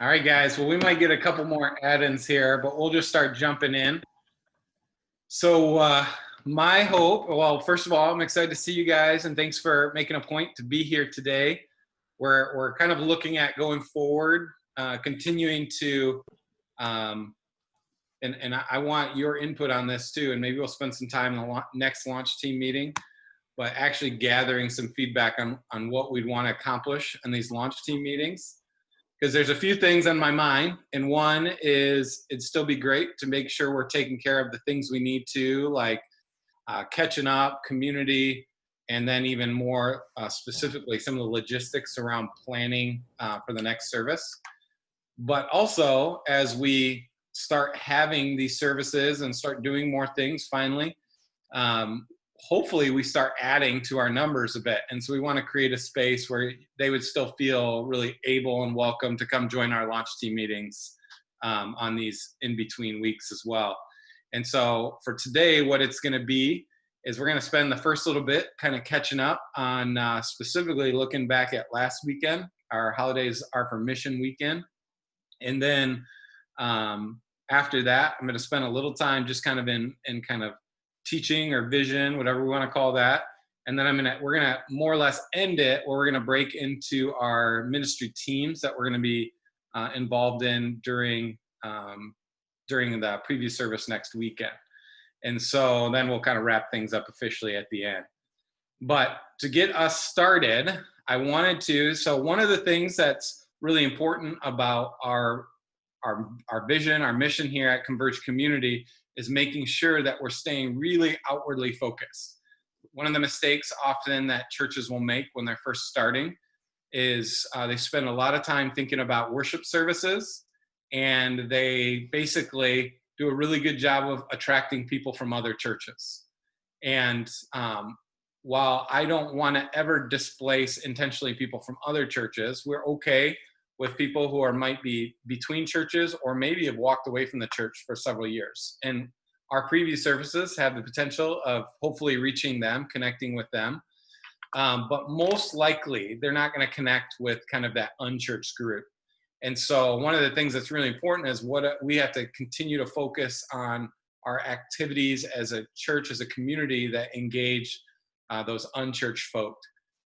All right, guys. Well, we might get a couple more add-ins here, but we'll just start jumping in. So my hope, well, first of all, I'm excited to see you guys, and thanks for making a point to be here today. We're kind of looking at going forward, continuing to, and I want your input on this too, and maybe we'll spend some time in the next launch team meeting, but actually gathering some feedback on what we'd want to accomplish in these launch team meetings. Because there's a few things on my mind, and one is it'd still be great to make sure we're taking care of the things we need to, like catching up, community, and then even more specifically some of the logistics around planning for the next service. But also, as we start having these services and start doing more things finally, hopefully we start adding to our numbers a bit. And so we want to create a space where they would still feel really able and welcome to come join our launch team meetings on these in-between weeks as well. And so for today, what it's going to be is we're going to spend the first little bit kind of catching up on specifically looking back at last weekend. Our holidays are for mission weekend. And then after that, I'm going to spend a little time just kind of in kind of teaching or vision, whatever we want to call that. And then we're gonna more or less end it where we're gonna break into our ministry teams that we're gonna be involved in during the preview service next weekend. And so then we'll kind of wrap things up officially at the end. But to get us started, I wanted to, so one of the things that's really important about our vision, our mission here at Converge Community is making sure that we're staying really outwardly focused. One of the mistakes often that churches will make when they're first starting is they spend a lot of time thinking about worship services, and they basically do a really good job of attracting people from other churches. And while I don't want to ever displace intentionally people from other churches, we're okay with people who might be between churches or maybe have walked away from the church for several years. And our preview services have the potential of hopefully reaching them, connecting with them. But most likely, they're not going to connect with kind of that unchurched group. And so one of the things that's really important is what we have to continue to focus on our activities as a church, as a community that engage those unchurched folk.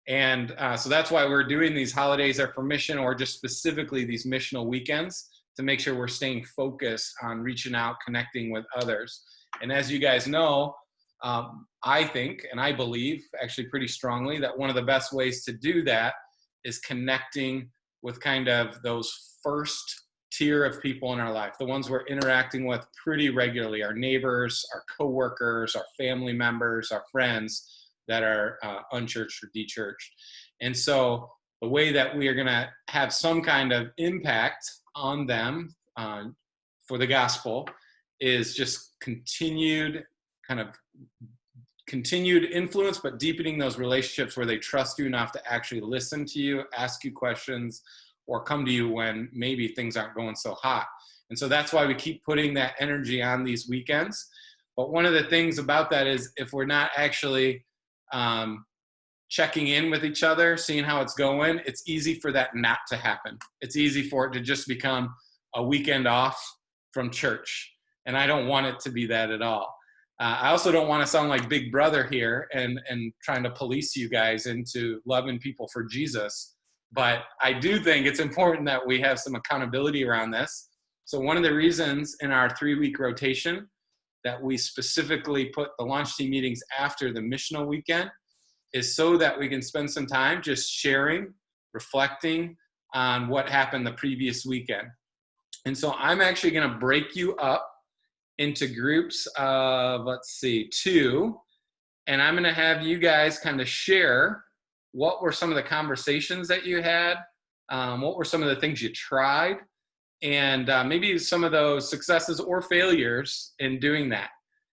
And so that's why we're doing these holidays are for mission, or just specifically these missional weekends, to make sure we're staying focused on reaching out, connecting with others. And as you guys know, I think, and I believe actually pretty strongly, that one of the best ways to do that is connecting with kind of those first tier of people in our life, the ones we're interacting with pretty regularly, our neighbors, our coworkers, our family members, our friends that are unchurched or dechurched. And so the way that we are going to have some kind of impact on them for the gospel is just continued influence, but deepening those relationships where they trust you enough to actually listen to you, ask you questions, or come to you when maybe things aren't going so hot. And so that's why we keep putting that energy on these weekends. But one of the things about that is if we're not actually checking in with each other, seeing how it's going, it's easy for that not to happen. It's easy for it to just become a weekend off from church. And I don't want it to be that at all. I also don't want to sound like Big Brother here and trying to police you guys into loving people for Jesus. But I do think it's important that we have some accountability around this. So one of the reasons in our 3-week rotation that we specifically put the launch team meetings after the missional weekend is so that we can spend some time just sharing, reflecting on what happened the previous weekend. And so I'm actually going to break you up into groups of, 2, and I'm going to have you guys kind of share what were some of the conversations that you had, what were some of the things you tried, and maybe some of those successes or failures in doing that.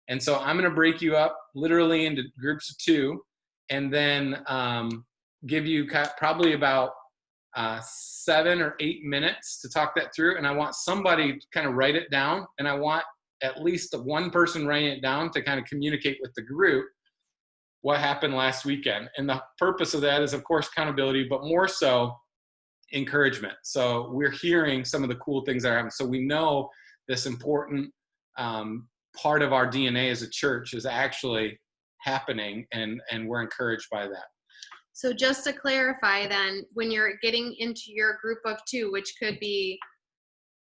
And so I'm going to break you up literally into groups of 2, and then give you probably about 7 or 8 minutes to talk that through. And I want somebody to kind of write it down, and I want at least one person writing it down to kind of communicate with the group what happened last weekend. And the purpose of that is, of course, accountability, but more so encouragement. So we're hearing some of the cool things that are happening. So we know this important part of our DNA as a church is actually happening, and we're encouraged by that. So just to clarify then, when you're getting into your group of 2, which could be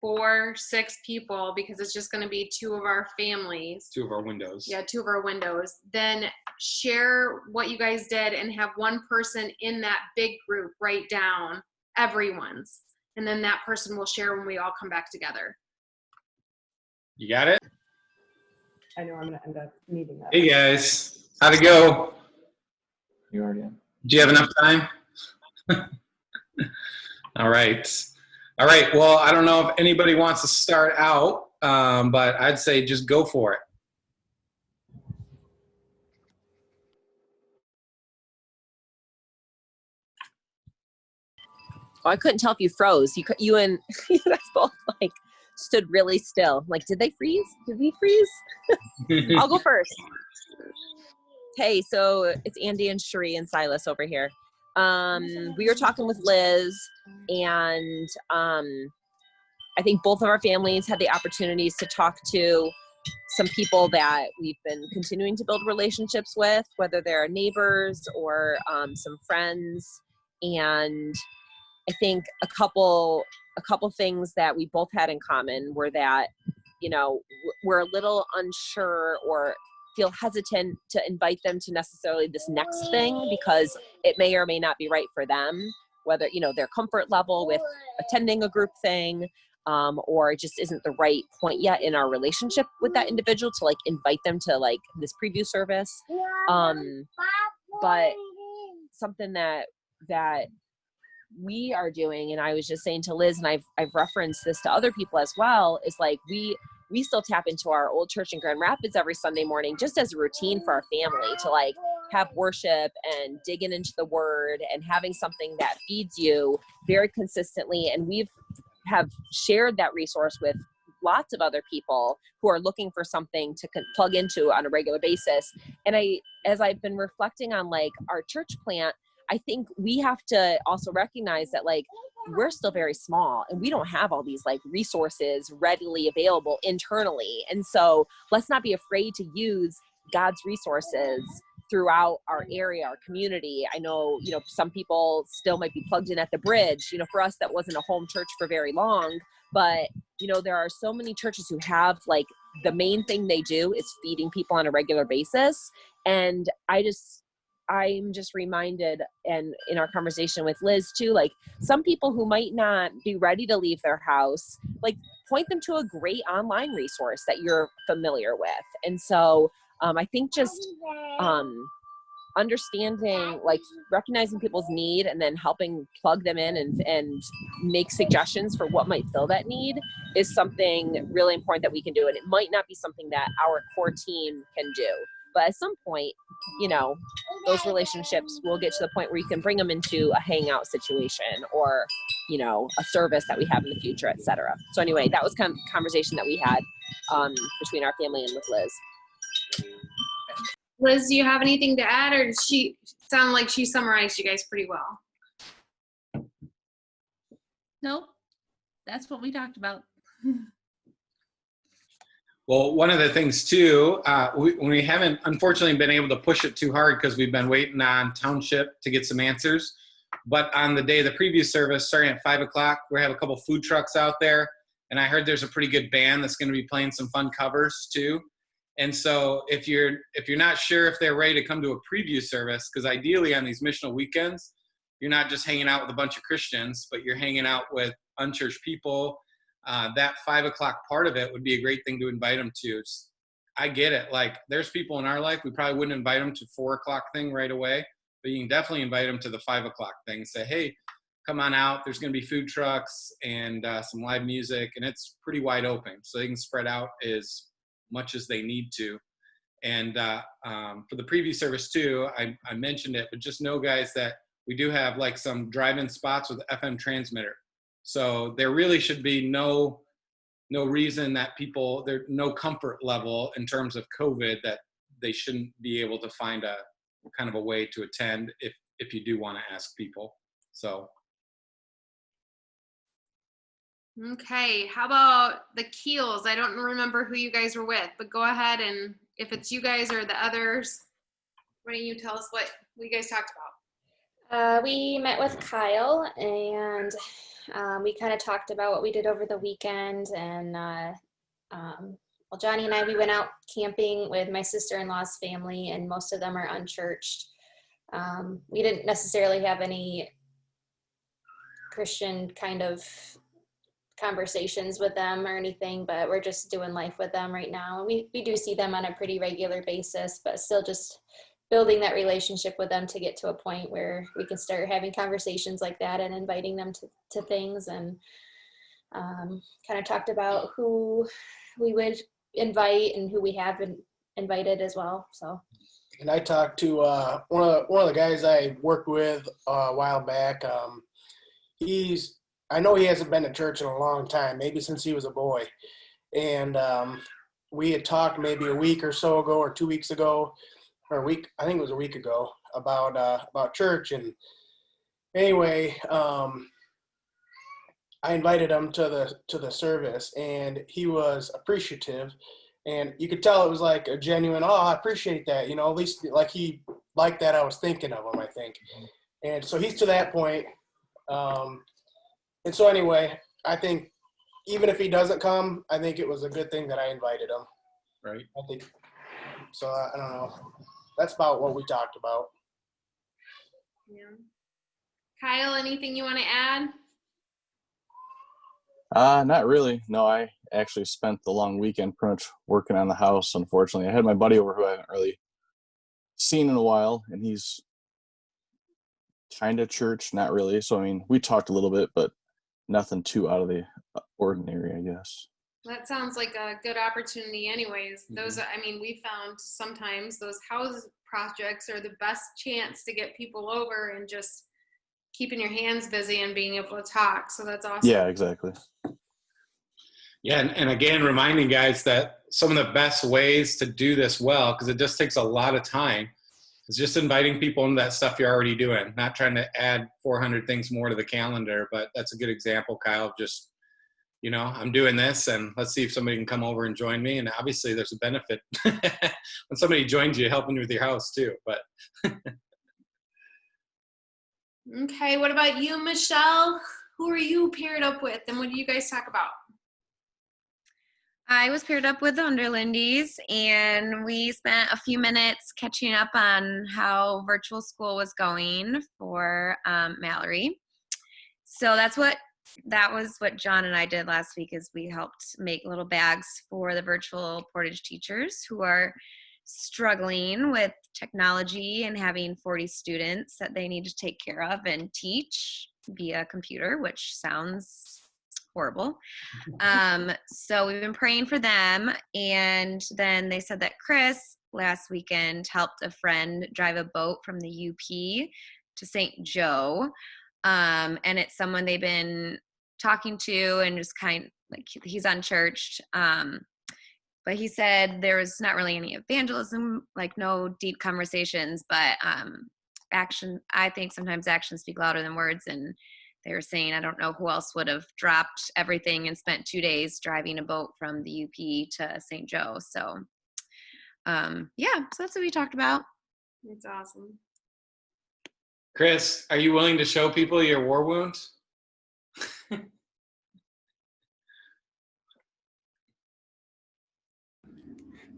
4, 6 people, because it's just going to be 2 of our families. 2 of our windows. Yeah, 2 of our windows. Then share what you guys did and have one person in that big group write down everyone's. And then that person will share when we all come back together. You got it? I know I'm going to end up needing that. Hey guys, how'd it go? You already in. Do you have enough time? All right. All right. Well, I don't know if anybody wants to start out, but I'd say just go for it. Oh, I couldn't tell if you froze. You and you guys both like stood really still. Like, did they freeze? Did we freeze? I'll go first. Hey, so it's Andy and Cherie and Silas over here. We were talking with Liz, and I think both of our families had the opportunities to talk to some people that we've been continuing to build relationships with, whether they're neighbors or some friends. And I think a couple things that we both had in common were that, you know, we're a little unsure or feel hesitant to invite them to necessarily this next thing because it may or may not be right for them, whether, you know, their comfort level with attending a group thing, or it just isn't the right point yet in our relationship with that individual to like invite them to like this preview service. But something that we are doing, and I was just saying to Liz, and I've referenced this to other people as well, is like we still tap into our old church in Grand Rapids every Sunday morning just as a routine for our family to like have worship and digging into the word and having something that feeds you very consistently. And have shared that resource with lots of other people who are looking for something to plug into on a regular basis. And as I've been reflecting on like our church plant, I think we have to also recognize that like we're still very small and we don't have all these like resources readily available internally. And so let's not be afraid to use God's resources throughout our area, our community. I know, you know, some people still might be plugged in at the Bridge. You know, for us, that wasn't a home church for very long, but you know, there are so many churches who have like the main thing they do is feeding people on a regular basis. And I'm just reminded, and in our conversation with Liz too, like some people who might not be ready to leave their house, like point them to a great online resource that you're familiar with. And so I think just understanding, like recognizing people's need and then helping plug them in and make suggestions for what might fill that need is something really important that we can do. And it might not be something that our core team can do. But at some point, you know, those relationships will get to the point where you can bring them into a hangout situation or, you know, a service that we have in the future, et cetera. So anyway, that was kind of the conversation that we had between our family and with Liz. Liz, do you have anything to add, or does she sound like she summarized you guys pretty well? Nope. That's what we talked about. Well, one of the things too, we haven't unfortunately been able to push it too hard because we've been waiting on Township to get some answers. But on the day of the preview service, starting at 5 o'clock, we have a couple food trucks out there. And I heard there's a pretty good band that's going to be playing some fun covers too. And so if you're not sure if they're ready to come to a preview service, because ideally on these missional weekends, you're not just hanging out with a bunch of Christians, but you're hanging out with unchurched people. That 5 o'clock part of it would be a great thing to invite them to. I get it. Like there's people in our life, we probably wouldn't invite them to 4 o'clock thing right away, but you can definitely invite them to the 5 o'clock thing. Say, hey, come on out. There's going to be food trucks and some live music, and it's pretty wide open. So they can spread out as much as they need to. And for the preview service too, I mentioned it, but just know guys that we do have like some drive-in spots with FM transmitter. So there really should be no reason that there's no comfort level in terms of COVID that they shouldn't be able to find a kind of a way to attend if you do want to ask people. So Okay, how about the Keels? I don't remember who you guys were with, but go ahead, and if it's you guys or the others, why don't you tell us what you guys talked about? We met with Kyle and we kind of talked about what we did over the weekend. And well, Johnny and I, we went out camping with my sister-in-law's family, and most of them are unchurched. We didn't necessarily have any Christian kind of conversations with them or anything, but we're just doing life with them right now. We do see them on a pretty regular basis, but still just building that relationship with them to get to a point where we can start having conversations like that and inviting them to things, and kind of talked about who we would invite and who we have invited as well. So. And I talked to one of the guys I worked with a while back. I know he hasn't been to church in a long time, maybe since he was a boy. And we had talked maybe a week or so ago, or 2 weeks ago, or a week, I think it was a week ago, about church. And anyway, I invited him to the service, and he was appreciative. And you could tell it was like a genuine, oh, I appreciate that. At least like he liked that I was thinking of him, I think. And so he's to that point. And so anyway, I think even if he doesn't come, I think it was a good thing that I invited him. Right. I think so. I don't know. That's about what we talked about. Yeah. Kyle, anything you want to add? Not really. No, I actually spent the long weekend pretty much working on the house, unfortunately. I had my buddy over who I haven't really seen in a while, and he's kind of church, not really. So, I mean, we talked a little bit, but nothing too out of the ordinary, I guess. That sounds like a good opportunity anyways. Those, I mean, we found sometimes those house projects are the best chance to get people over and just keeping your hands busy and being able to talk. So that's awesome. Yeah, exactly. Yeah, and again, reminding guys that some of the best ways to do this well, because it just takes a lot of time, is just inviting people into that stuff you're already doing, not trying to add 400 things more to the calendar. But that's a good example, Kyle, of just, I'm doing this, and let's see if somebody can come over and join me. And obviously there's a benefit when somebody joins you, helping with your house too. But Okay, what about you, Michelle? Who are you paired up with, and what do you guys talk about? I was paired up with the Underlindies, and we spent a few minutes catching up on how virtual school was going for Mallory. So that was what John and I did last week, is we helped make little bags for the virtual Portage teachers who are struggling with technology and having 40 students that they need to take care of and teach via computer, which sounds horrible. So we've been praying for them. And then they said that Chris last weekend helped a friend drive a boat from the UP to St. Joe. And it's someone they've been talking to, and just kind of like, he's unchurched. But he said there was not really any evangelism, like no deep conversations, but I think sometimes actions speak louder than words. And they were saying, I don't know who else would have dropped everything and spent 2 days driving a boat from the UP to St. Joe. So, so that's what we talked about. It's awesome. Chris, are you willing to show people your war wounds?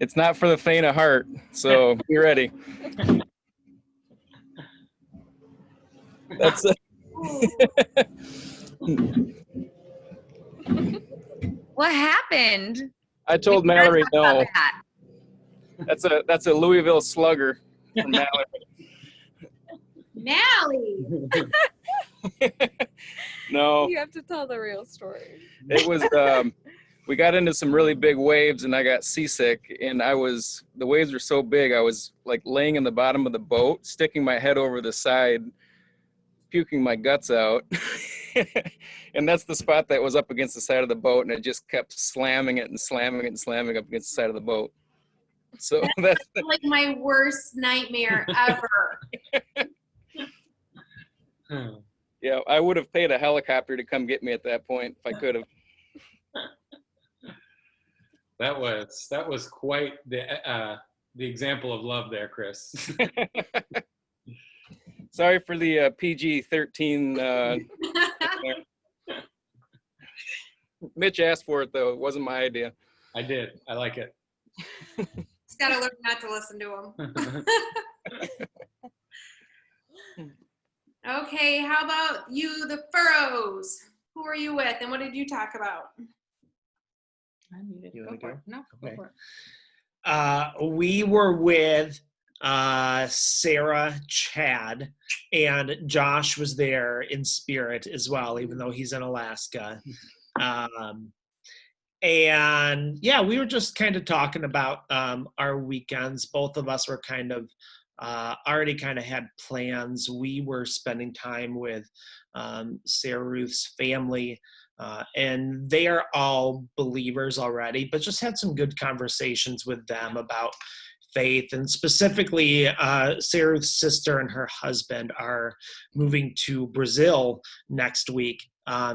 It's not for the faint of heart, so be ready. That's it. What happened? I told Mallory no. That's a Louisville Slugger from Mallory. Mally. No. You have to tell the real story. It was we got into some really big waves, and I got seasick, and the waves were so big, I was like laying in the bottom of the boat, sticking my head over the side, puking my guts out. And that's the spot that was up against the side of the boat, and it just kept slamming it and slamming it and slamming up against the side of the boat. So that's like my worst nightmare ever. Yeah, I would have paid a helicopter to come get me at that point if I could have. That was quite the example of love there, Chris. Sorry for the PG-13. Mitch asked for it though. It wasn't my idea. I did. I like it. Just gotta learn not to listen to him. Okay, how about you, the Furrows? Who are you with, and what did you talk about? You want to go? No, Okay. go for it. We were with Sarah, Chad, and Josh was there in spirit as well, even though he's in Alaska. And yeah, we were just kind of talking about our weekends. Both of us were kind of already kind of had plans. We were spending time with Sarah Ruth's family, and they are all believers already, but just had some good conversations with them about faith. And specifically, Sarah Ruth's sister and her husband are moving to Brazil next week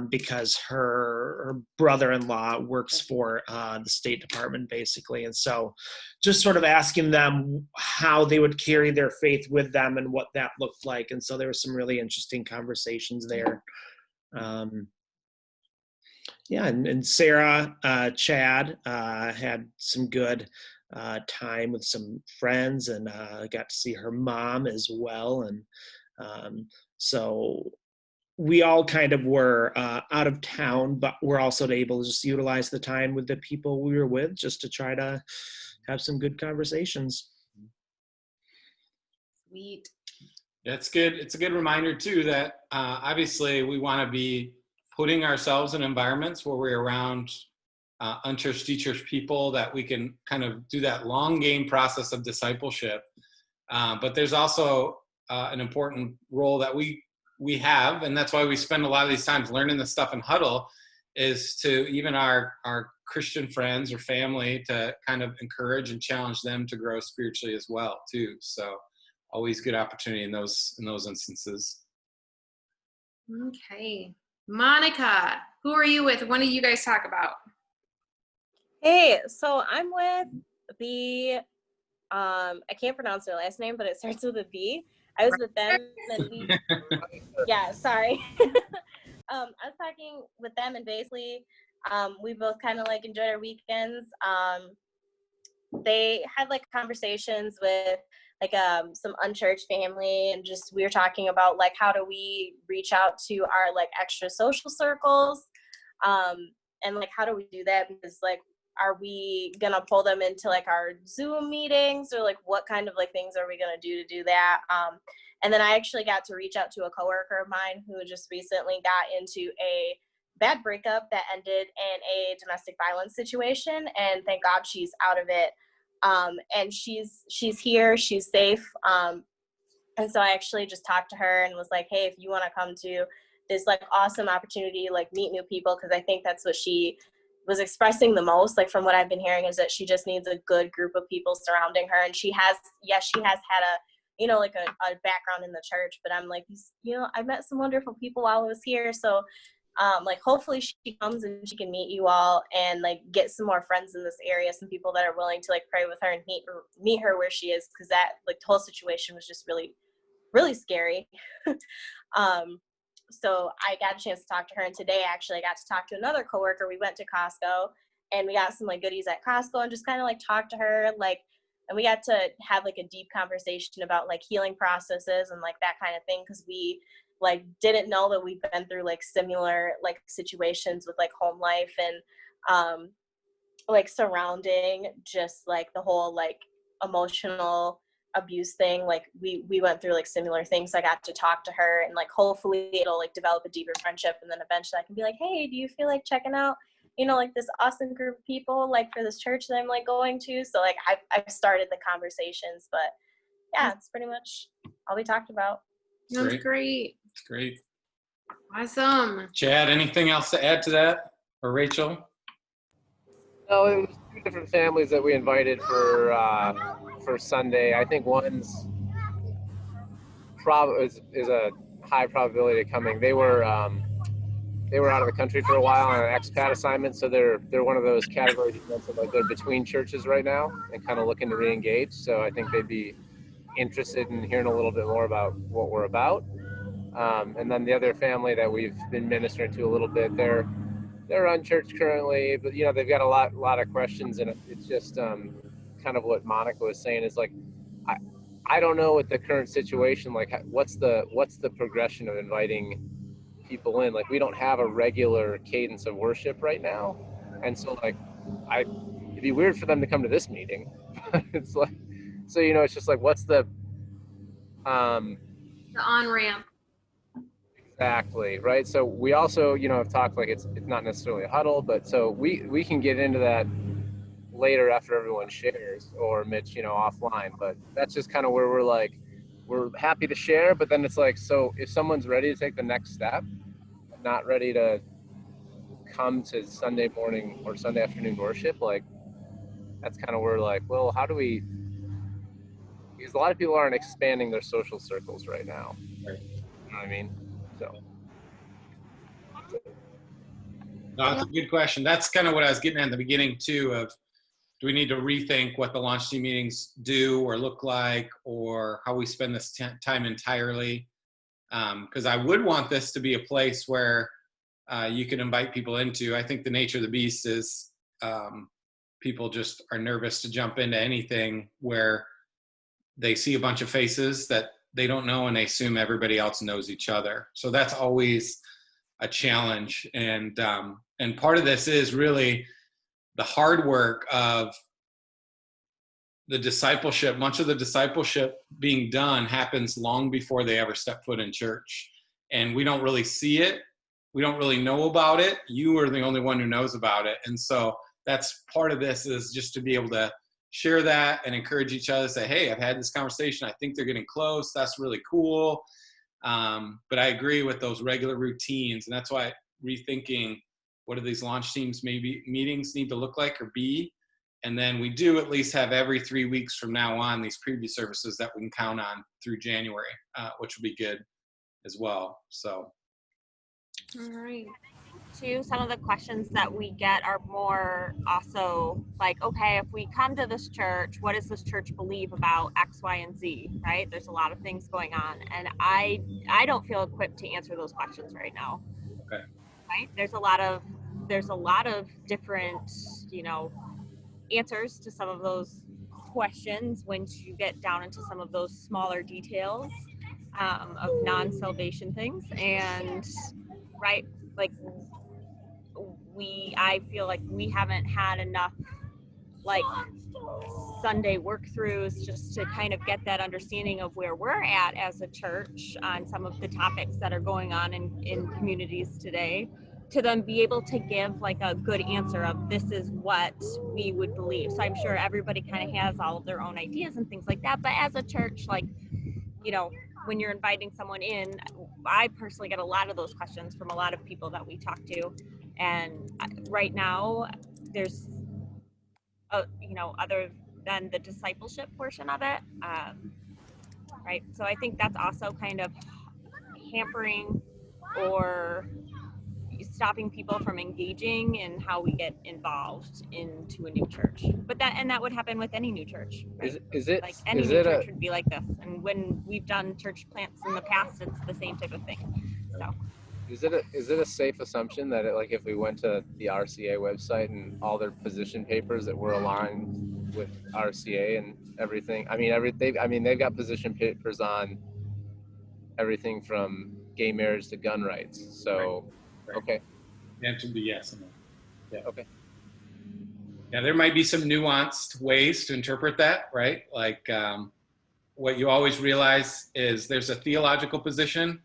because her brother-in-law works for the State Department, basically. And so just sort of asking them how they would carry their faith with them and what that looked like. And so there were some really interesting conversations there. Yeah, and Sarah, Chad had some good time with some friends, and got to see her mom as well. And so we all kind of were out of town, but we're also able to just utilize the time with the people we were with just to try to have some good conversations. Sweet. That's good. It's a good reminder too that obviously we want to be putting ourselves in environments where we're around unchurched, de-churched people, that we can kind of do that long game process of discipleship. But there's also an important role that we have, and that's why we spend a lot of these times learning this stuff in huddle, is to even our Christian friends or family to kind of encourage and challenge them to grow spiritually as well too. So always good opportunity in those instances. Okay. Monica, who are you with? What do you guys talk about? Hey, so I'm with the, I can't pronounce their last name, but it starts with a B. I was with them and we, yeah, sorry. I was talking with them and basically we both kind of like enjoyed our weekends. They had like conversations with like some unchurched family, and just we were talking about like how do we reach out to our like extra social circles, and like how do we do that, because like are we gonna pull them into like our Zoom meetings, or like what kind of like things are we gonna do to do that? And then I actually got to reach out to a coworker of mine who just recently got into a bad breakup that ended in a domestic violence situation, and thank God she's out of it. And she's here, she's safe. And so I actually just talked to her and was like, hey, if you want to come to this like awesome opportunity, like meet new people, because I think that's what she was expressing the most, like from what I've been hearing, is that she just needs a good group of people surrounding her. And she has had a, you know, like a background in the church, but I'm like, you know, I met some wonderful people while I was here. So like hopefully she comes and she can meet you all and like get some more friends in this area, some people that are willing to like pray with her and meet her where she is, because that like the whole situation was just really, really scary. So I got a chance to talk to her, and today actually I got to talk to another coworker. We went to Costco and we got some like goodies at Costco and just kind of like talked to her, like, and we got to have like a deep conversation about like healing processes and like that kind of thing, because we like didn't know that we've been through like similar like situations with like home life and like surrounding just like the whole like emotional abuse thing. Like we went through like similar things. So I got to talk to her, and like hopefully it'll like develop a deeper friendship, and then eventually I can be like, hey, do you feel like checking out, you know, like this awesome group of people like for this church that I'm like going to? So like I've started the conversations, but yeah, it's pretty much all we talked about. That's great. It's great. Awesome. Chad, anything else to add to that? Or Rachel? No, it was two different families that we invited for Sunday. I think one's is a high probability of coming. They they were out of the country for a while on an expat assignment, so they're one of those categories you mentioned, like they're between churches right now and kind of looking to re-engage. So I think they'd be interested in hearing a little bit more about what we're about. And then the other family that we've been ministering to a little bit, they're unchurched currently, but you know they've got a lot of questions, and it's just kind of what Monica was saying is like, I don't know what the current situation, like what's the progression of inviting people in. Like we don't have a regular cadence of worship right now, and so like it'd be weird for them to come to this meeting. It's like, so you know, it's just like what's the on-ramp. exactly right. So we also, you know, have talked like it's not necessarily a huddle, but so we can get into that later after everyone shares, or Mitch, you know, offline. But that's just kind of where we're happy to share, but then it's like, so if someone's ready to take the next step, not ready to come to Sunday morning or Sunday afternoon worship, like that's kind of where like, well, how do we, because a lot of people aren't expanding their social circles right now. Right. You know what I mean? So No, that's a good question. That's kind of what I was getting at in the beginning too, of do we need to rethink what the launch team meetings do or look like, or how we spend this time entirely? Because I would want this to be a place where you can invite people into. I think the nature of the beast is people just are nervous to jump into anything where they see a bunch of faces that they don't know and they assume everybody else knows each other. So that's always a challenge. And part of this is really the hard work of the discipleship. Much of the discipleship being done happens long before they ever step foot in church. And we don't really see it. We don't really know about it. You are the only one who knows about it. And so that's part of this, is just to be able to share that and encourage each other, say, hey, I've had this conversation. I think they're getting close. That's really cool. But I agree with those regular routines. And that's why rethinking what do these launch teams maybe meetings need to look like or be. And then we do at least have every 3 weeks from now on these preview services that we can count on through January, which will be good as well. So. All right. Too, some of the questions that we get are more also like, okay, if we come to this church, what does this church believe about X, Y, and Z, right? There's a lot of things going on, and I don't feel equipped to answer those questions right now. Okay. Right? There's a lot of different, you know, answers to some of those questions once you get down into some of those smaller details of non-salvation things. And right, like I feel like we haven't had enough like Sunday work throughs just to kind of get that understanding of where we're at as a church on some of the topics that are going on in communities today, to then be able to give like a good answer of this is what we would believe. So I'm sure everybody kind of has all of their own ideas and things like that, but as a church, like, you know, when you're inviting someone in, I personally get a lot of those questions from a lot of people that we talk to. And right now there's you know, other than the discipleship portion of it, right? So I think that's also kind of hampering or stopping people from engaging in how we get involved into a new church. But that would happen with any new church, right? is it like any new church would be like this. And when we've done church plants in the past, it's the same type of thing. So is it a safe assumption that like if we went to the RCA website and all their position papers that were aligned with RCA and everything? I mean, they've got position papers on everything from gay marriage to gun rights. So, right. Okay. The answer would be yes. Yeah. Okay. Yeah, there might be some nuanced ways to interpret that, right? Like what you always realize is there's a theological position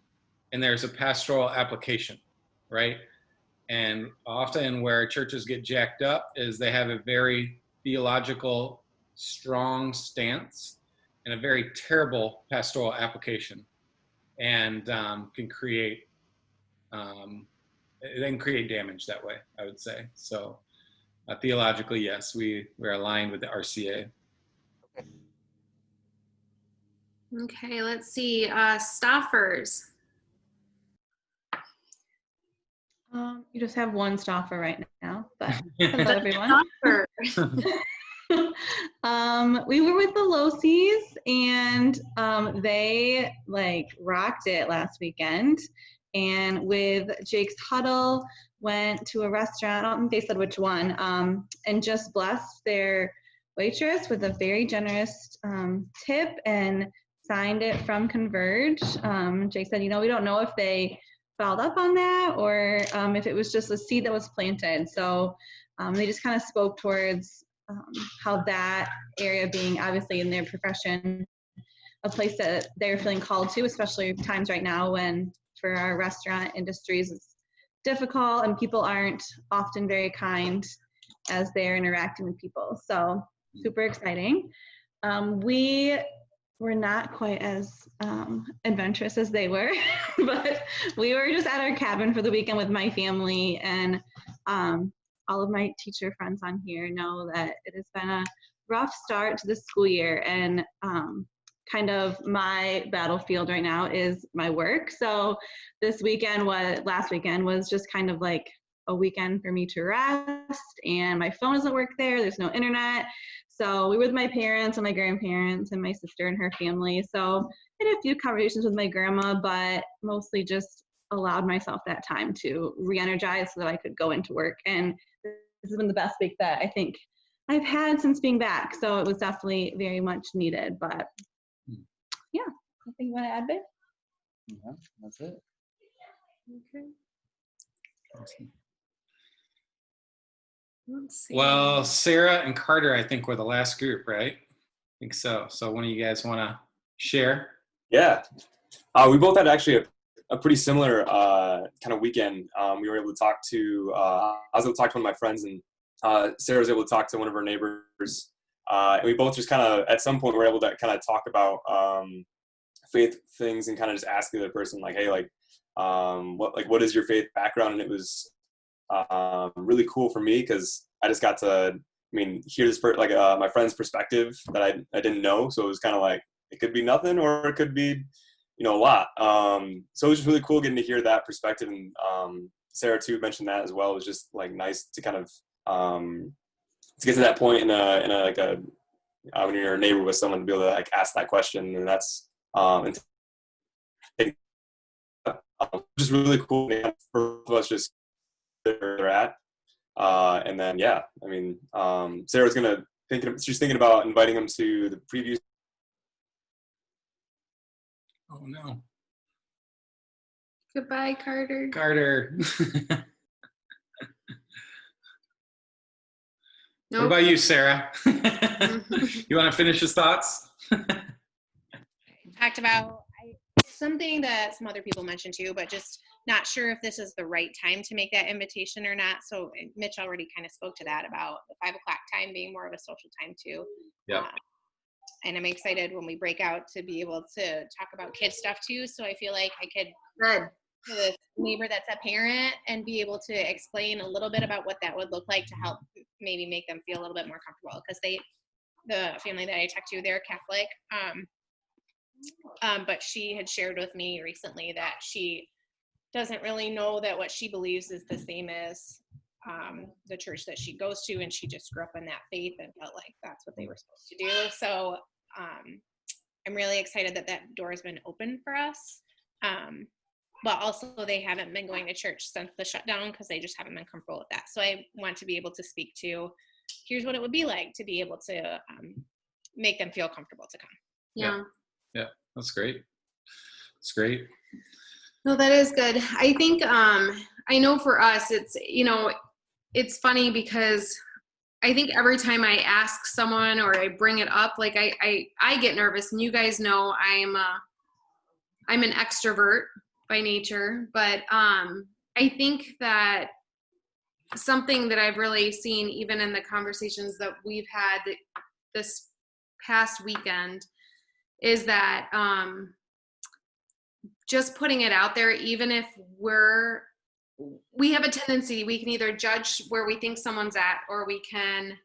and there's a pastoral application, right? And often where churches get jacked up is they have a very theological, strong stance and a very terrible pastoral application, and can create damage that way, I would say. So theologically, yes, we're aligned with the RCA. Okay, let's see. Staffers. You just have one stoffer right now, but hello everyone. We were with the Losies, and they like rocked it last weekend. And with Jake's Huddle, went to a restaurant. I don't think they said which one, and just blessed their waitress with a very generous tip and signed it from Converge. Jake said, we don't know if they followed up on that or if it was just a seed that was planted. So they just kind of spoke towards how that area being obviously in their profession, a place that they're feeling called to, especially times right now when for our restaurant industries it's difficult and people aren't often very kind as they're interacting with people. So super exciting. We were not quite as adventurous as they were, but we were just at our cabin for the weekend with my family, and all of my teacher friends on here know that it has been a rough start to the school year, and kind of my battlefield right now is my work. So last weekend was just kind of like a weekend for me to rest, and my phone doesn't work there's no internet. So we were with my parents and my grandparents and my sister and her family. So I had a few conversations with my grandma, but mostly just allowed myself that time to re-energize so that I could go into work. And this has been the best week that I think I've had since being back. So it was definitely very much needed. But yeah, anything you want to add, babe? Yeah, that's it. Okay. Awesome. Let's see. Well, Sarah and Carter, I think, were the last group, right? I think so. So one of you guys want to share? Yeah. We both had actually a pretty similar kind of weekend. We were able to talk to, I was able to talk to one of my friends, and Sarah was able to talk to one of her neighbors. And we both just kind of, at some point, were able to kind of talk about faith things and kind of just ask the other person, like, hey, what is your faith background? And it was really cool for me because I just got to, hear this my friend's perspective that I didn't know. So it was kind of like, it could be nothing or it could be, a lot. So it was just really cool getting to hear that perspective. And Sarah too mentioned that as well. It was just like nice to kind of to get to that point in a when you're a neighbor with someone to be able to like ask that question. And that's just really cool for us just where they're at. And then, yeah, Sarah's she's thinking about inviting them to the preview. Oh, no. Goodbye, Carter. Carter. Nope. What about you, Sarah? You want to finish his thoughts? Talked about something that some other people mentioned too, but just not sure if this is the right time to make that invitation or not. So Mitch already kind of spoke to that about the 5 o'clock time being more of a social time too. Yeah. And I'm excited when we break out to be able to talk about kid stuff too. So I feel like I could to the neighbor that's a parent and be able to explain a little bit about what that would look like to help maybe make them feel a little bit more comfortable, because the family that I talked to, they're Catholic. But she had shared with me recently that she doesn't really know that what she believes is the same as the church that she goes to, and she just grew up in that faith and felt like that's what they were supposed to do. So I'm really excited that that door has been open for us. But also they haven't been going to church since the shutdown because they just haven't been comfortable with that. So I want to be able to speak to, here's what it would be like to be able to make them feel comfortable to come. Yeah, that's great. It's great. No, that is good. I think, I know for us, it's, it's funny because I think every time I ask someone or I bring it up, like I get nervous, and you guys know I'm an extrovert by nature, but I think that something that I've really seen even in the conversations that we've had this past weekend is that just putting it out there, even if we have a tendency, we can either judge where we think someone's at, or we can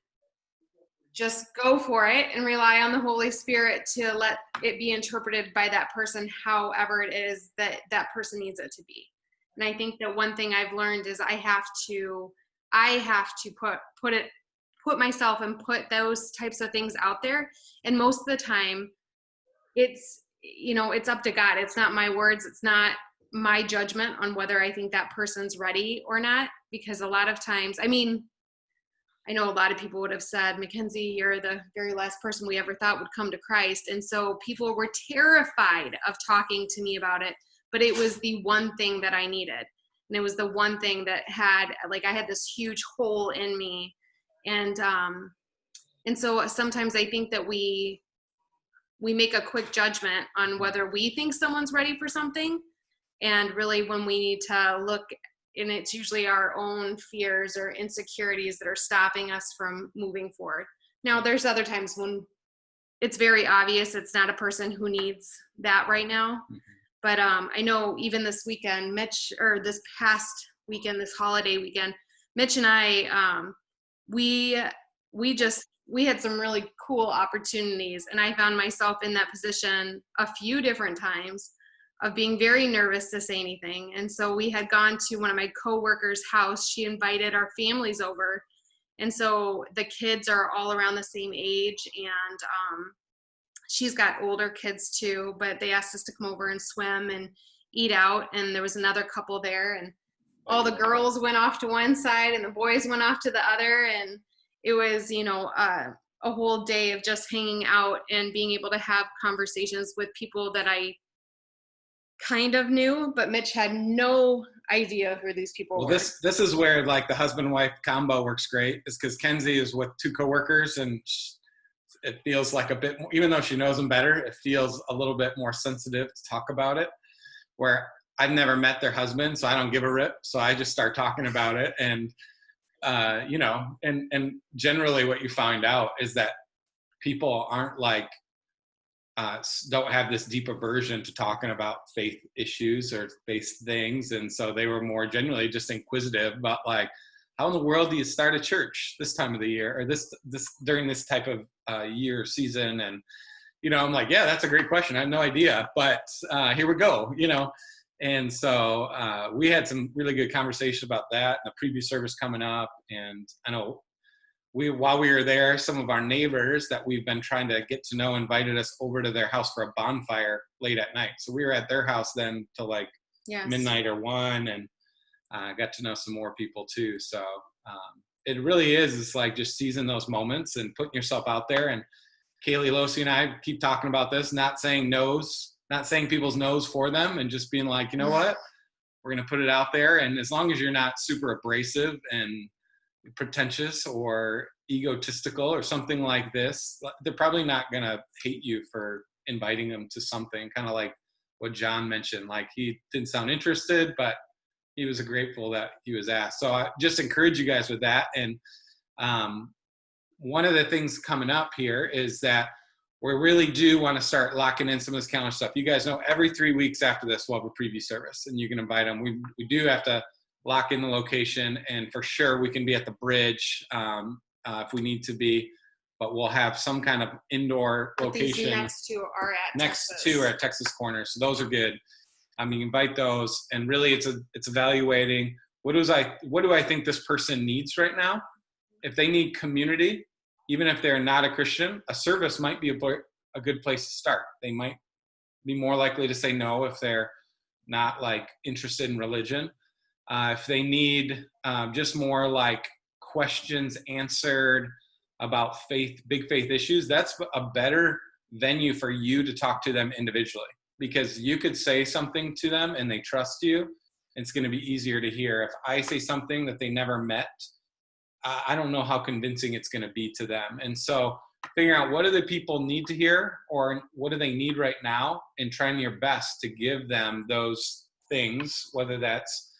just go for it and rely on the Holy Spirit to let it be interpreted by that person however it is that that person needs it to be. And I think that one thing I've learned is I have to put myself and put those types of things out there. And most of the time it's up to God. It's not my words. It's not my judgment on whether I think that person's ready or not. Because a lot of times, I mean, I know a lot of people would have said, Mackenzie, you're the very last person we ever thought would come to Christ. And so people were terrified of talking to me about it, but it was the one thing that I needed. And it was the one thing that I had this huge hole in me. And so sometimes I think that we make a quick judgment on whether we think someone's ready for something. And really when we need to look, and it's usually our own fears or insecurities that are stopping us from moving forward. Now, there's other times when it's very obvious it's not a person who needs that right now. But I know even this weekend, this past weekend, this holiday weekend, Mitch and I, we had some really cool opportunities. And I found myself in that position a few different times of being very nervous to say anything. And so we had gone to one of my coworkers' house. She invited our families over. And so the kids are all around the same age, and she's got older kids too, but they asked us to come over and swim and eat out. And there was another couple there, and all the girls went off to one side and the boys went off to the other. And it was, a whole day of just hanging out and being able to have conversations with people that I kind of knew, but Mitch had no idea who these people were. This is where like the husband wife combo works great, is because Kenzie is with two coworkers, and it feels like a bit more, even though she knows them better, it feels a little bit more sensitive to talk about it, where I've never met their husband, so I don't give a rip. So I just start talking about it. And, and generally what you find out is that people aren't like, don't have this deep aversion to talking about faith issues or faith things. And so they were more generally just inquisitive about like, how in the world do you start a church this time of the year, or this during this type of year season? And, I'm like, yeah, that's a great question. I have no idea, but here we go, And so we had some really good conversation about that, and the preview service coming up. And I know while we were there, some of our neighbors that we've been trying to get to know invited us over to their house for a bonfire late at night. So we were at their house then till like midnight or 1, and got to know some more people too. So it really is, it's like just seizing those moments and putting yourself out there. And Kaylee Losi and I keep talking about this, not saying people's no's for them, and just being like, you know what, we're going to put it out there. And as long as you're not super abrasive and pretentious or egotistical or something like this, they're probably not going to hate you for inviting them to something, kind of like what John mentioned. Like, he didn't sound interested, but he was grateful that he was asked. So I just encourage you guys with that. And one of the things coming up here is that we really do want to start locking in some of this calendar stuff. You guys know every 3 weeks after this, we'll have a preview service, and you can invite them. We do have to lock in the location, and for sure we can be at the bridge if we need to be, but we'll have some kind of indoor location. These next two are at Texas Corner, so those are good. You invite those, and really it's evaluating what do I think this person needs right now. If they need community, even if they're not a Christian, a service might be a good place to start. They might be more likely to say no if they're not like interested in religion. If they need just more like questions answered about faith, big faith issues, that's a better venue for you to talk to them individually, because you could say something to them and they trust you. It's going to be easier to hear. If I say something that they never met, I don't know how convincing it's going to be to them. And so figuring out what do the people need to hear, or what do they need right now, and trying your best to give them those things, whether that's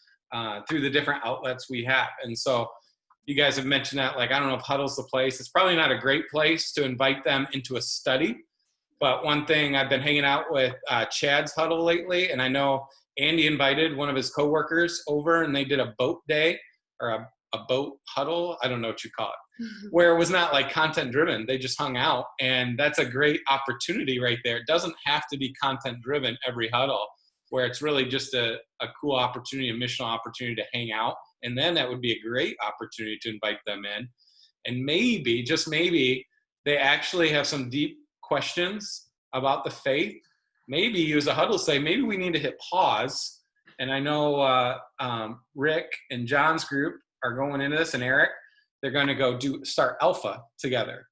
through the different outlets we have. And so you guys have mentioned that, like, I don't know if Huddle's the place. It's probably not a great place to invite them into a study. But one thing, I've been hanging out with Chad's Huddle lately, and I know Andy invited one of his coworkers over, and they did a boat day, or a boat huddle, I don't know what you call it, where it was not like content driven. They just hung out, and that's a great opportunity right there. It doesn't have to be content driven every huddle, where it's really just a cool opportunity, a missional opportunity to hang out. And then that would be a great opportunity to invite them in. And maybe, just maybe, they actually have some deep questions about the faith. Maybe you as a huddle say, maybe we need to hit pause. And I know Rick and John's group are going into this, and Eric, they're going to go start Alpha together.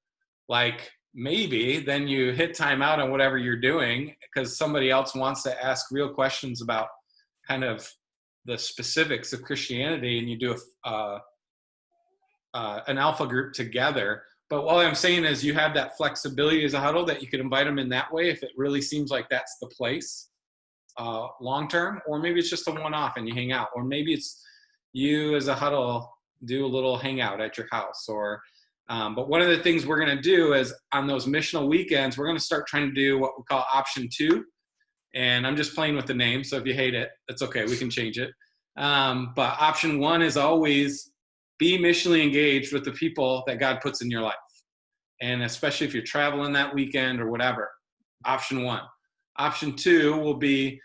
Like, maybe then you hit time out on whatever you're doing because somebody else wants to ask real questions about kind of the specifics of Christianity, and you do an Alpha group together. But what I'm saying is you have that flexibility as a huddle that you could invite them in that way if it really seems like that's the place long term, or maybe it's just a one-off and you hang out, or maybe it's you as a huddle do a little hangout at your house. Or but one of the things we're going to do is on those missional weekends, we're going to start trying to do what we call option 2. And I'm just playing with the name, so if you hate it, it's okay, we can change it. But option 1 is always be missionally engaged with the people that God puts in your life. And especially if you're traveling that weekend or whatever, option 1. Option 2 will be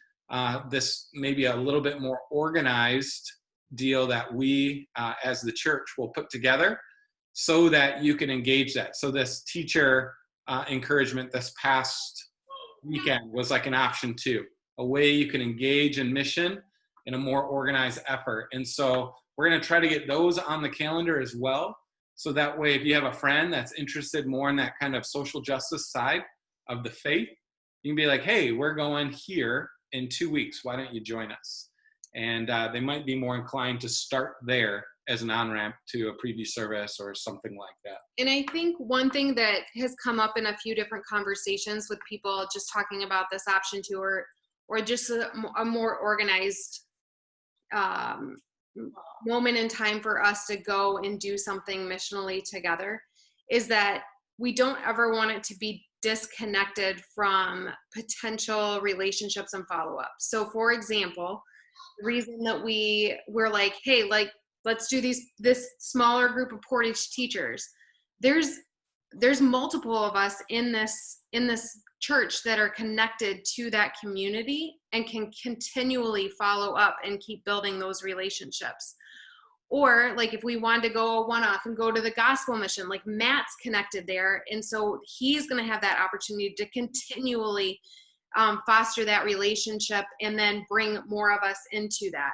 this maybe a little bit more organized deal that we as the church will put together so that you can engage that. So this teacher encouragement this past weekend was like an option 2, a way you can engage in mission in a more organized effort. And so we're going to try to get those on the calendar as well. So that way, if you have a friend that's interested more in that kind of social justice side of the faith, you can be like, hey, we're going here in 2 weeks. Why don't you join us? And they might be more inclined to start there as an on-ramp to a preview service or something like that. And I think one thing that has come up in a few different conversations with people just talking about this option 2 or just a more organized moment in time for us to go and do something missionally together is that we don't ever want it to be disconnected from potential relationships and follow-up. So for example, the reason that we're like, hey, like, let's do this smaller group of Portage teachers. There's multiple of us in this church that are connected to that community and can continually follow up and keep building those relationships. Or like if we wanted to go one-off and go to the gospel mission, like Matt's connected there. And so he's going to have that opportunity to continually foster that relationship and then bring more of us into that.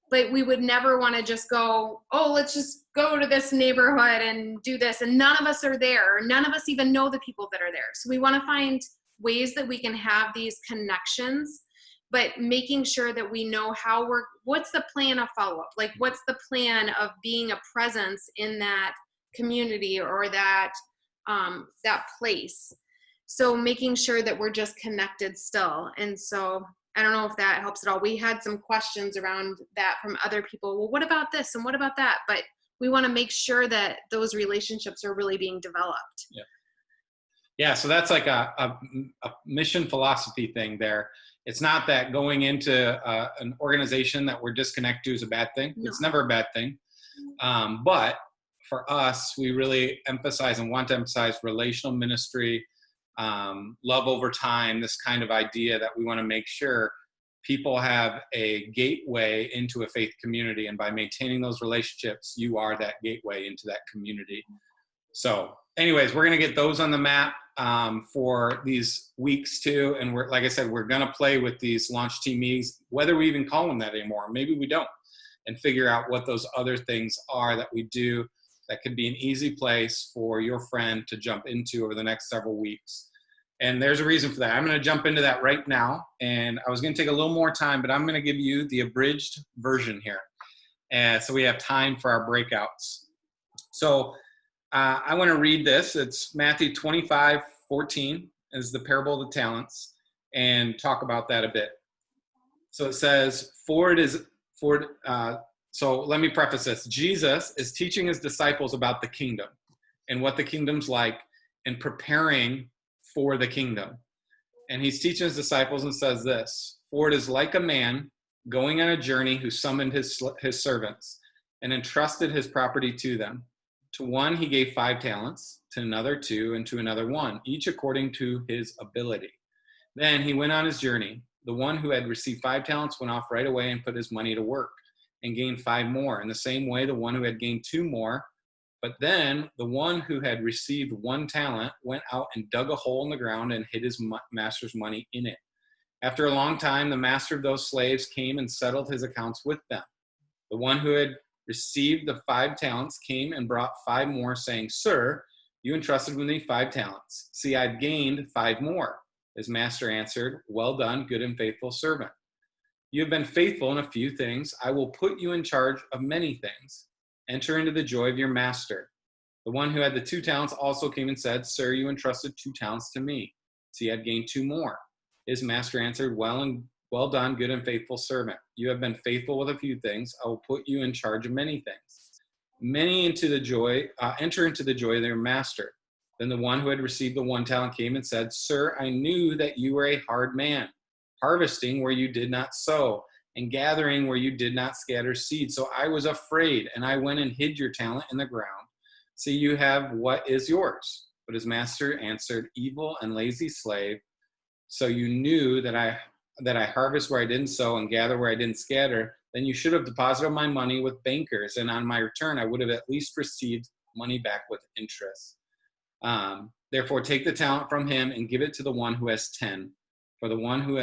But we would never want to just go, oh, let's just go to this neighborhood and do this. And none of us are there. None of us even know the people that are there. So we want to find ways that we can have these connections, but making sure that we know what's the plan of follow-up? Like, what's the plan of being a presence in that community or that place? So making sure that we're just connected still. And so I don't know if that helps at all. We had some questions around that from other people. Well, what about this and what about that? But we want to make sure that those relationships are really being developed. Yeah, so that's like a mission philosophy thing there. It's not that going into an organization that we're disconnected to is a bad thing. No. It's never a bad thing. But for us, we really emphasize and want to emphasize relational ministry, love over time, this kind of idea that we want to make sure people have a gateway into a faith community. And by maintaining those relationships, you are that gateway into that community. So anyways, we're going to get those on the map for these weeks too. And we're, like I said, we're going to play with these launch team meetings, whether we even call them that anymore. Maybe we don't, and figure out what those other things are that we do that could be an easy place for your friend to jump into over the next several weeks. And there's a reason for that. I'm going to jump into that right now. And I was going to take a little more time, but I'm going to give you the abridged version here. And so we have time for our breakouts. So I want to read this. It's Matthew 25:14 is the parable of the talents, and talk about that a bit. So it says, so let me preface this. Jesus is teaching his disciples about the kingdom and what the kingdom's like and preparing for the kingdom. And he's teaching his disciples and says this, for it is like a man going on a journey who summoned his servants and entrusted his property to them. To one he gave 5 talents, to another 2, and to another 1, each according to his ability. Then he went on his journey. The one who had received 5 talents went off right away and put his money to work and gained 5 more. In the same way, the one who had gained 2 more. But then the one who had received 1 talent went out and dug a hole in the ground and hid his master's money in it. After a long time, the master of those slaves came and settled his accounts with them. The one who had received the 5 talents came and brought 5 more, saying, Sir, you entrusted with me 5 talents. See, I've gained 5 more. His master answered, Well done, good and faithful servant. You have been faithful in a few things. I will put you in charge of many things. Enter into the joy of your master. The one who had the 2 talents also came and said, Sir, you entrusted 2 talents to me. See, I've gained 2 more. His master answered, Well done, good and faithful servant. You have been faithful with a few things. I will put you in charge of many things. Enter into the joy of their master. Then the one who had received the 1 talent came and said, Sir, I knew that you were a hard man, harvesting where you did not sow, and gathering where you did not scatter seed. So I was afraid, and I went and hid your talent in the ground. See, you have what is yours. But his master answered, Evil and lazy slave. So you knew that I harvest where I didn't sow and gather where I didn't scatter. Then you should have deposited my money with bankers, and on my return I would have at least received money back with interest. Therefore, take the talent from him and give it to the one who has 10. For the one who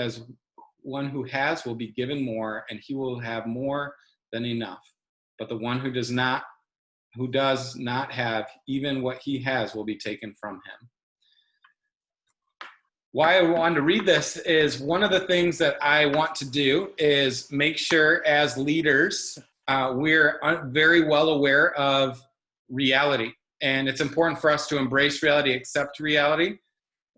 has will be given more, and he will have more than enough. But the one who does not have, even what he has will be taken from him. Why I wanted to read this is one of the things that I want to do is make sure as leaders we're very well aware of reality. And it's important for us to embrace reality, accept reality.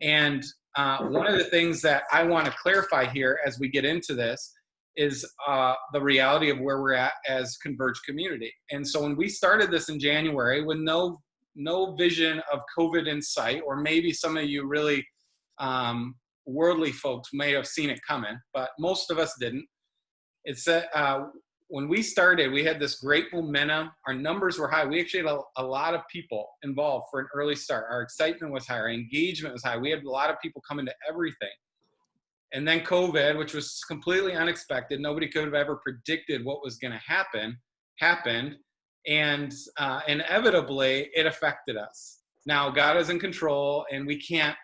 And one of the things that I want to clarify here as we get into this is the reality of where we're at as Converge community. And so when we started this in January with no vision of COVID in sight, or maybe some of you really worldly folks may have seen it coming, but most of us didn't. It's that when we started, we had this great momentum. Our numbers were high. We actually had a lot of people involved for an early start. Our excitement was high. Our engagement was high. We had a lot of people coming to everything. And then COVID, which was completely unexpected, nobody could have ever predicted what was going to happen, happened. And inevitably, it affected us. Now, God is in control, and we can't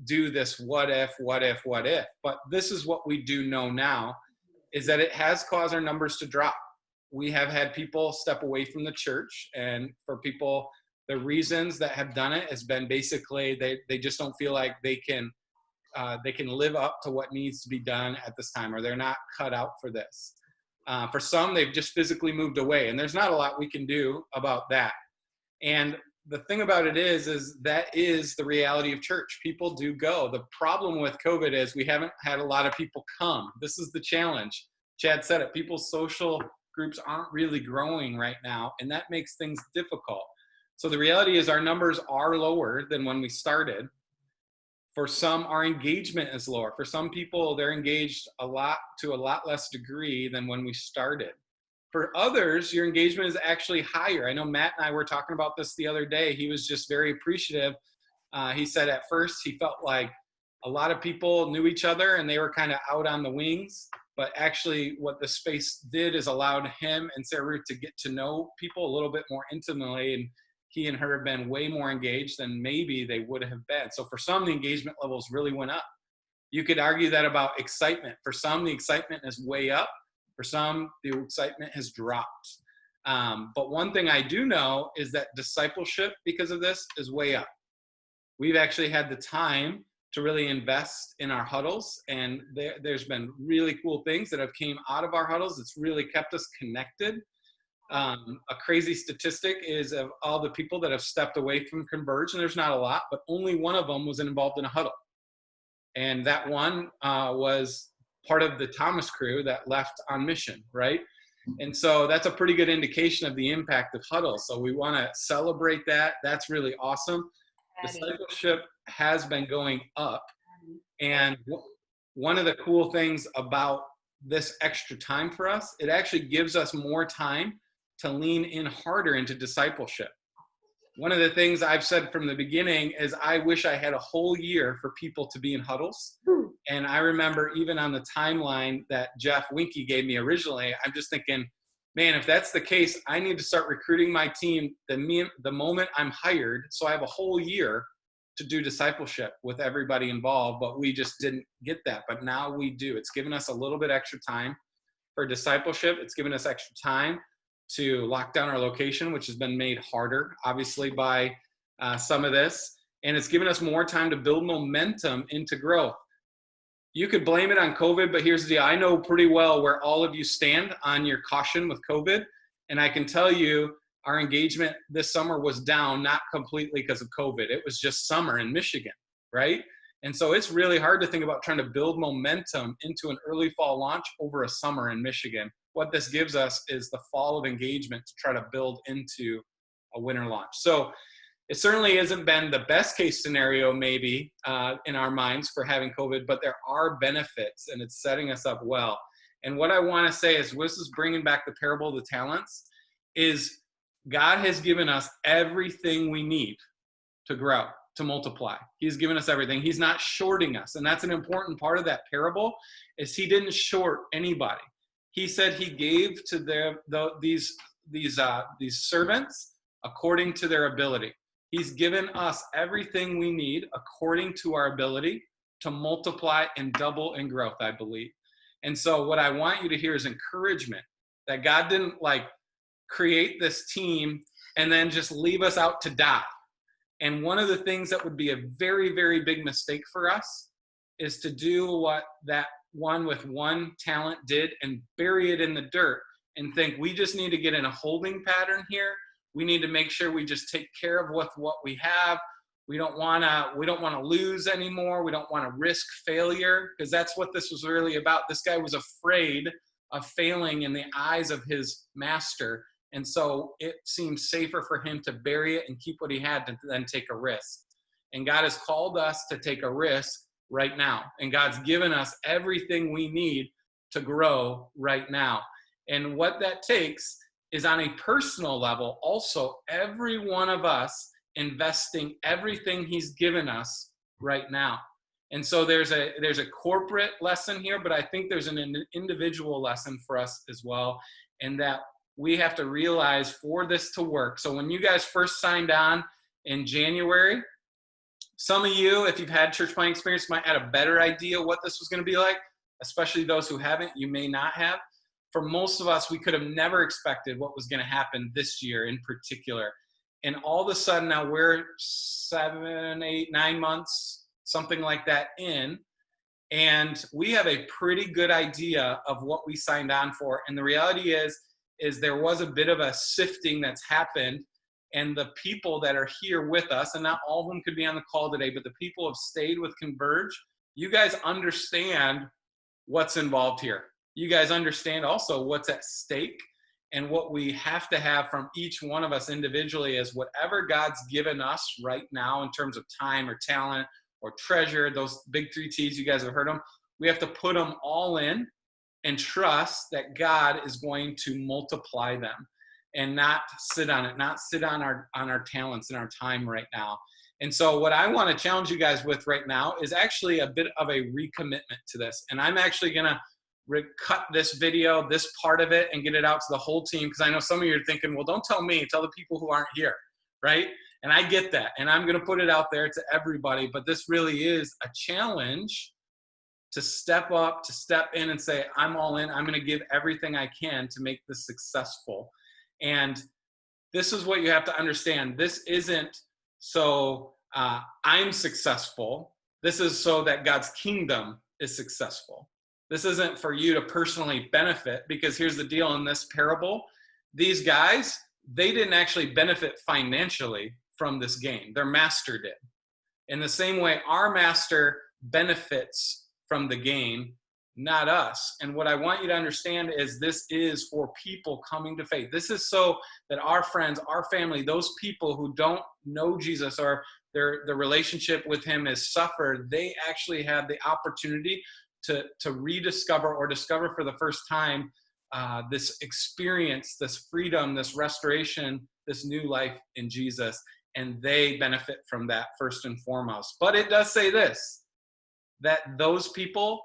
do this what if. But this is what we do know now, is that it has caused our numbers to drop. We have had people step away from the church, and for people, the reasons that have done it has been basically they just don't feel like they can live up to what needs to be done at this time, or they're not cut out for this. For some, they've just physically moved away, and there's not a lot we can do about that. And the thing about it is that is the reality of church. People do go. The problem with COVID is we haven't had a lot of people come. This is the challenge. Chad said it. People's social groups aren't really growing right now, and that makes things difficult. So the reality is our numbers are lower than when we started. For some, our engagement is lower. For some people, they're engaged to a lot less degree than when we started. For others, your engagement is actually higher. I know Matt and I were talking about this the other day. He was just very appreciative. He said at first he felt like a lot of people knew each other and they were kind of out on the wings. But actually what the space did is allowed him and Sarah Ruth to get to know people a little bit more intimately. And he and her have been way more engaged than maybe they would have been. So for some, the engagement levels really went up. You could argue that about excitement. For some, the excitement is way up. For some, the excitement has dropped. But one thing I do know is that discipleship, because of this, is way up. We've actually had the time to really invest in our huddles, and there's been really cool things that have came out of our huddles. It's really kept us connected. A crazy statistic is of all the people that have stepped away from Converge, and there's not a lot, but only one of them was involved in a huddle. And that one was part of the Thomas crew that left on mission, right? And so that's a pretty good indication of the impact of huddles. So we want to celebrate that. That's really awesome. Discipleship has been going up. And one of the cool things about this extra time for us, it actually gives us more time to lean in harder into discipleship. One of the things I've said from the beginning is I wish I had a whole year for people to be in huddles, And I remember even on the timeline that Jeff Winky gave me originally, I'm just thinking, man, if that's the case, I need to start recruiting my team the moment I'm hired. So I have a whole year to do discipleship with everybody involved, but we just didn't get that. But now we do. It's given us a little bit extra time for discipleship. It's given us extra time to lock down our location, which has been made harder, obviously, by some of this. And it's given us more time to build momentum into growth. You could blame it on COVID, but here's the deal. I know pretty well where all of you stand on your caution with COVID. And I can tell you our engagement this summer was down, not completely because of COVID. It was just summer in Michigan, right? And so it's really hard to think about trying to build momentum into an early fall launch over a summer in Michigan. What this gives us is the fall of engagement to try to build into a winter launch. So it certainly hasn't been the best case scenario maybe in our minds for having COVID, but there are benefits and it's setting us up well. And what I want to say is, this is bringing back the parable of the talents, is God has given us everything we need to grow, to multiply. He's given us everything. He's not shorting us. And that's an important part of that parable, is he didn't short anybody. He said he gave to these servants according to their ability. He's given us everything we need according to our ability to multiply and double in growth, I believe. And so what I want you to hear is encouragement that God didn't create this team and then just leave us out to die. And one of the things that would be a very, very big mistake for us is to do what that one with one talent did and bury it in the dirt and think we just need to get in a holding pattern here. We need to make sure we just take care of what we have. We don't want to lose anymore. We don't want to risk failure, because that's what this was really about. This guy was afraid of failing in the eyes of his master. And so it seemed safer for him to bury it and keep what he had than take a risk. And God has called us to take a risk right now. And God's given us everything we need to grow right now. And what that takes is, on a personal level, also every one of us investing everything he's given us right now. And so there's a corporate lesson here, but I think there's an individual lesson for us as well, and that we have to realize for this to work. So when you guys first signed on in January, some of you, if you've had church planting experience, might have a better idea what this was going to be like, especially those who haven't. You may not have. For most of us, we could have never expected what was going to happen this year in particular. And all of a sudden now we're 7, 8, 9 months, something like that in, and we have a pretty good idea of what we signed on for. And the reality is there was a bit of a sifting that's happened, and the people that are here with us, and not all of them could be on the call today, but the people who have stayed with Converge, you guys understand what's involved here. You guys understand also what's at stake, and what we have to have from each one of us individually is whatever God's given us right now in terms of time or talent or treasure, those big 3 T's, you guys have heard them. We have to put them all in and trust that God is going to multiply them, and not sit on it, not sit on our talents and our time right now. And so what I want to challenge you guys with right now is actually a bit of a recommitment to this. And I'm actually going to cut this video, this part of it, and get it out to the whole team, because I know some of you are thinking, well, don't tell me, tell the people who aren't here, right? And I get that, and I'm going to put it out there to everybody, but this really is a challenge to step up, to step in and say, I'm all in. I'm going to give everything I can to make this successful. And this is what you have to understand. This isn't so I'm successful. This is so that God's kingdom is successful. This isn't for you to personally benefit, because here's the deal in this parable. These guys, they didn't actually benefit financially from this gain. Their master did. In the same way, our master benefits from the gain, not us. And what I want you to understand is this is for people coming to faith. This is so that our friends, our family, those people who don't know Jesus or the relationship with him has suffered, they actually have the opportunity to rediscover or discover for the first time this experience, this freedom, this restoration, this new life in Jesus. And they benefit from that first and foremost. But it does say this: that those people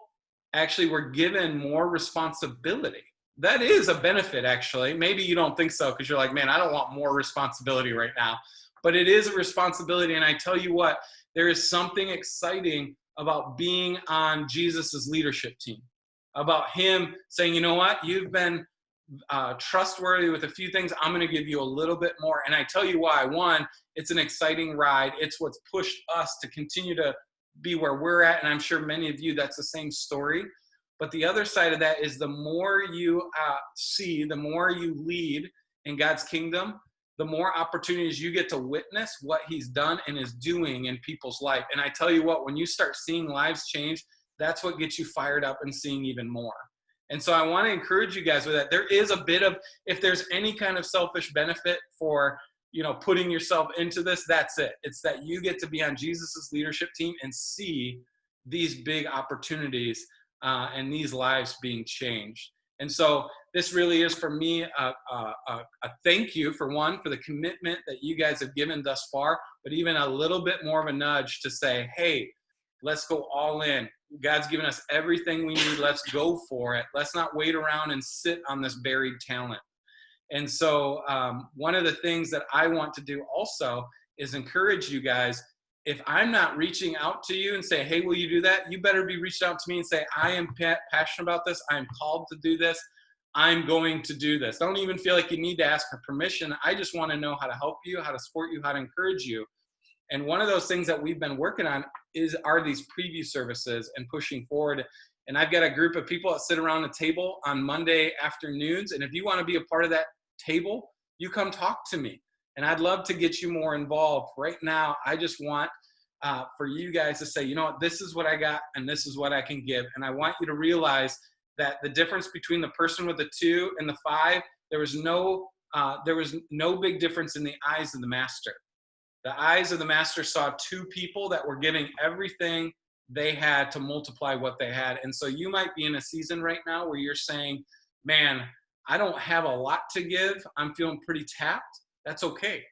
actually were given more responsibility. That is a benefit, actually. Maybe you don't think so because you're like, man, I don't want more responsibility right now. But it is a responsibility. And I tell you what, there is something exciting about being on Jesus's leadership team, about him saying, you know what, you've been trustworthy with a few things. I'm going to give you a little bit more. And I tell you why. One, it's an exciting ride. It's what's pushed us to continue to be where we're at. And I'm sure many of you, that's the same story. But the other side of that is the more you see, the more you lead in God's kingdom, the more opportunities you get to witness what he's done and is doing in people's life. And I tell you what, when you start seeing lives change, that's what gets you fired up and seeing even more. And so I want to encourage you guys with that. There is a bit of, if there's any kind of selfish benefit for, you know, putting yourself into this, that's it. It's that you get to be on Jesus's leadership team and see these big opportunities and these lives being changed. And so this really is for me a thank you, for one, for the commitment that you guys have given thus far, but even a little bit more of a nudge to say, hey, let's go all in. God's given us everything we need. Let's go for it. Let's not wait around and sit on this buried talent. And so one of the things that I want to do also is encourage you guys. If I'm not reaching out to you and say, hey, will you do that? You better be reaching out to me and say, I am passionate about this. I'm called to do this. I'm going to do this. Don't even feel like you need to ask for permission. I just want to know how to help you, how to support you, how to encourage you. And one of those things that we've been working on are these preview services and pushing forward. And I've got a group of people that sit around the table on Monday afternoons. And if you want to be a part of that table, you come talk to me. And I'd love to get you more involved. Right now, I just want for you guys to say, you know what, this is what I got and this is what I can give. And I want you to realize that the difference between the person with the 2 and the 5, there was no big difference in the eyes of the master. The eyes of the master saw 2 people that were giving everything they had to multiply what they had. And so you might be in a season right now where you're saying, man, I don't have a lot to give. I'm feeling pretty tapped. That's okay.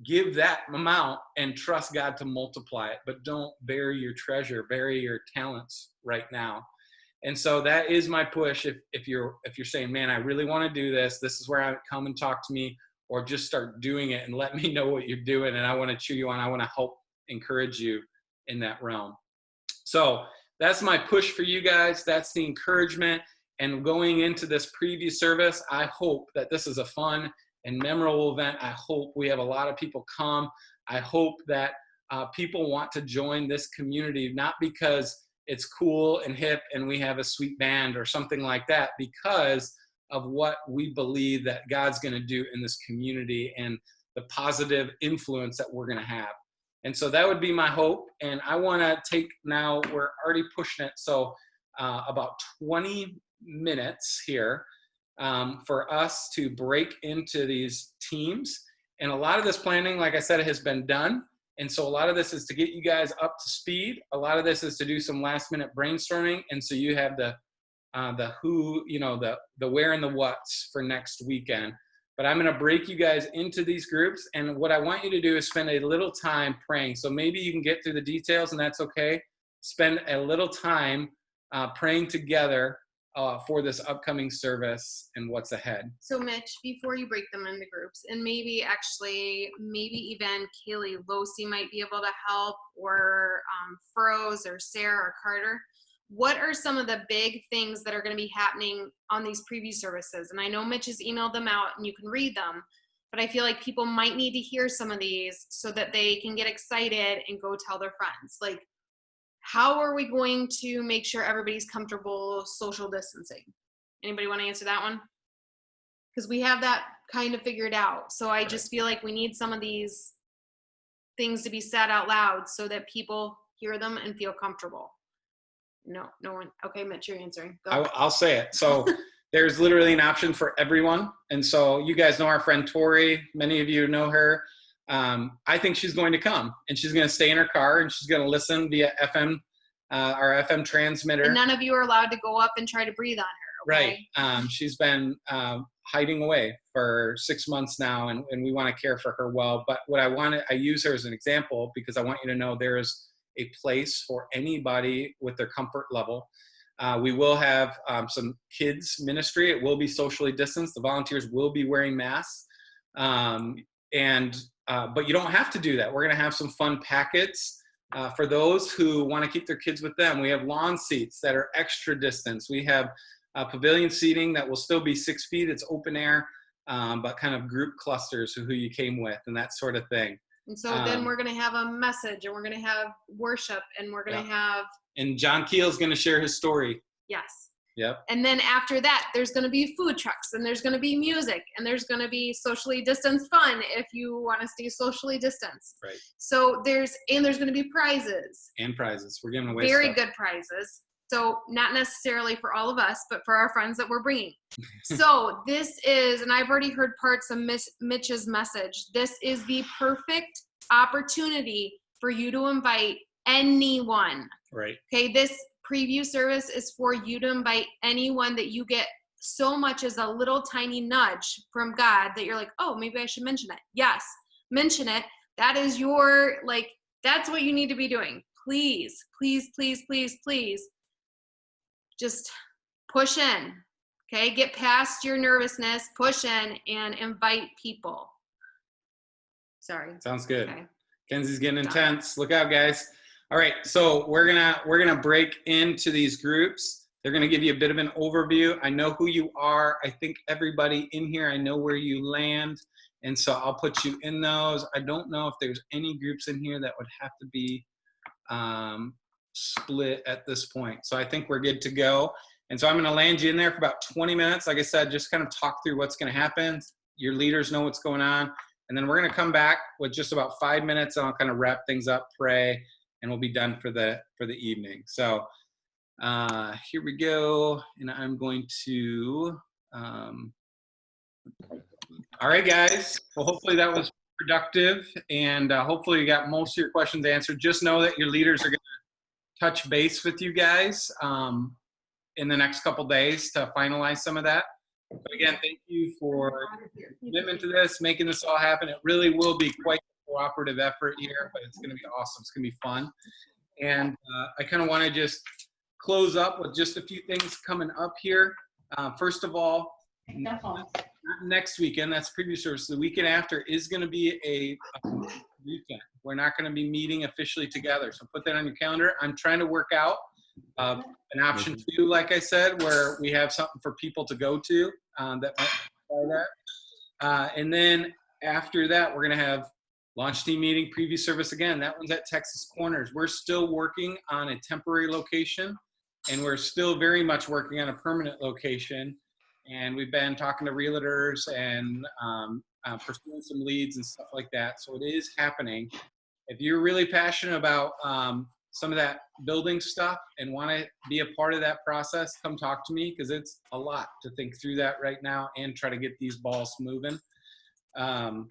Give that amount and trust God to multiply it, but don't bury your treasure, bury your talents right now. And so that is my push. If you're saying, man, I really want to do this, this is where I come and talk to me, or just start doing it and let me know what you're doing. And I want to cheer you on. I want to help encourage you in that realm. So that's my push for you guys. That's the encouragement. And going into this preview service, I hope that this is a fun and memorable event. I hope we have a lot of people come. I hope that people want to join this community, not because it's cool and hip and we have a sweet band or something like that, because of what we believe that God's going to do in this community and the positive influence that we're going to have. And so that would be my hope. And I want to take now, we're already pushing it, so about 20 minutes here for us to break into these teams. And a lot of this planning, like I said, has been done. And so a lot of this is to get you guys up to speed. A lot of this is to do some last minute brainstorming. And so you have the who, you know, the where and the what's for next weekend. But I'm going to break you guys into these groups. And what I want you to do is spend a little time praying. So maybe you can get through the details and that's okay. Spend a little time praying together for this upcoming service and what's ahead. So Mitch, before you break them into groups, and maybe even Kaylee Losi might be able to help, or Furrows or Sarah or Carter. What are some of the big things that are going to be happening on these preview services? And I know Mitch has emailed them out and you can read them, but I feel like people might need to hear some of these so that they can get excited and go tell their friends. Like, how are we going to make sure everybody's comfortable social distancing? Anybody want to answer that one? Because we have that kind of figured out. So I just feel like we need some of these things to be said out loud so that people hear them and feel comfortable. No one. Okay, Mitch, you're answering. Go. I'll say it. So there's literally an option for everyone. And so you guys know our friend Tori. Many of you know her. I think she's going to come, and she's going to stay in her car, and she's going to listen via FM, our FM transmitter. And none of you are allowed to go up and try to breathe on her. Okay? Right. She's been hiding away for 6 months now, and we want to care for her well. But what I use her as an example because I want you to know there is a place for anybody with their comfort level. We will have some kids ministry. It will be socially distanced. The volunteers will be wearing masks. But you don't have to do that. We're going to have some fun packets for those who want to keep their kids with them. We have lawn seats that are extra distance. We have pavilion seating that will still be 6 feet. It's open air, but kind of group clusters of who you came with and that sort of thing. And so then we're going to have a message, and we're going to have worship, and we're going to have. And John Keel's going to share his story. Yes. Yep. And then after that, there's going to be food trucks, and there's going to be music, and there's going to be socially distanced fun if you want to stay socially distanced. Right. So there's going to be prizes. And prizes. We're giving away Very stuff. good prizes. So not necessarily for all of us, but for our friends that we're bringing. So this is, and I've already heard parts of Mitch's message. This is the perfect opportunity for you to invite anyone. Right. Okay. This preview service is for you to invite anyone that you get so much as a little tiny nudge from God that you're like, oh, maybe I should mention it. Yes. Mention it. That is your, that's what you need to be doing. Please, please, please, please, please. Just push in, okay? Get past your nervousness, push in, and invite people. Sorry. Sounds good. Okay. Kenzie's getting intense. Look out, guys. All right, so we're gonna break into these groups. They're gonna give you a bit of an overview. I know who you are. I think everybody in here, I know where you land, and so I'll put you in those. I don't know if there's any groups in here that would have to be split at this point. So I think we're good to go. And so I'm going to land you in there for about 20 minutes. Like I said, just kind of talk through what's going to happen. Your leaders know what's going on. And then we're going to come back with just about 5 minutes, and I'll kind of wrap things up, pray, and we'll be done for the evening. So here we go. And I'm going to, all right, guys. Well, hopefully that was productive, and hopefully you got most of your questions answered. Just know that your leaders are going to touch base with you guys in the next couple days to finalize some of that. But again, thank you for your commitment to this, making this all happen. It really will be quite a cooperative effort here, but it's going to be awesome. It's going to be fun. And I kind of want to just close up with just a few things coming up here. First of all, not next weekend, that's preview service. The weekend after is going to be a weekend. We're not going to be meeting officially together. So put that on your calendar. I'm trying to work out an option 2, like I said, where we have something for people to go to that might try that. And then after that, we're going to have launch team meeting, preview service again. That one's at Texas Corners. We're still working on a temporary location, and we're still very much working on a permanent location. And we've been talking to realtors and pursuing some leads and stuff like that. So it is happening. If you're really passionate about some of that building stuff and want to be a part of that process, come talk to me, because it's a lot to think through that right now and try to get these balls moving. Yeah,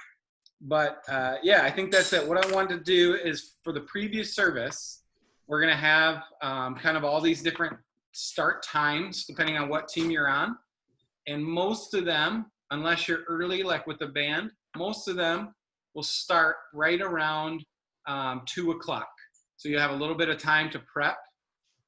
I think that's it. What I wanted to do is for the previous service, we're going to have kind of all these different start times depending on what team you're on. And most of them, unless you're early, like with the band, most of them will start right around 2 o'clock. So you have a little bit of time to prep.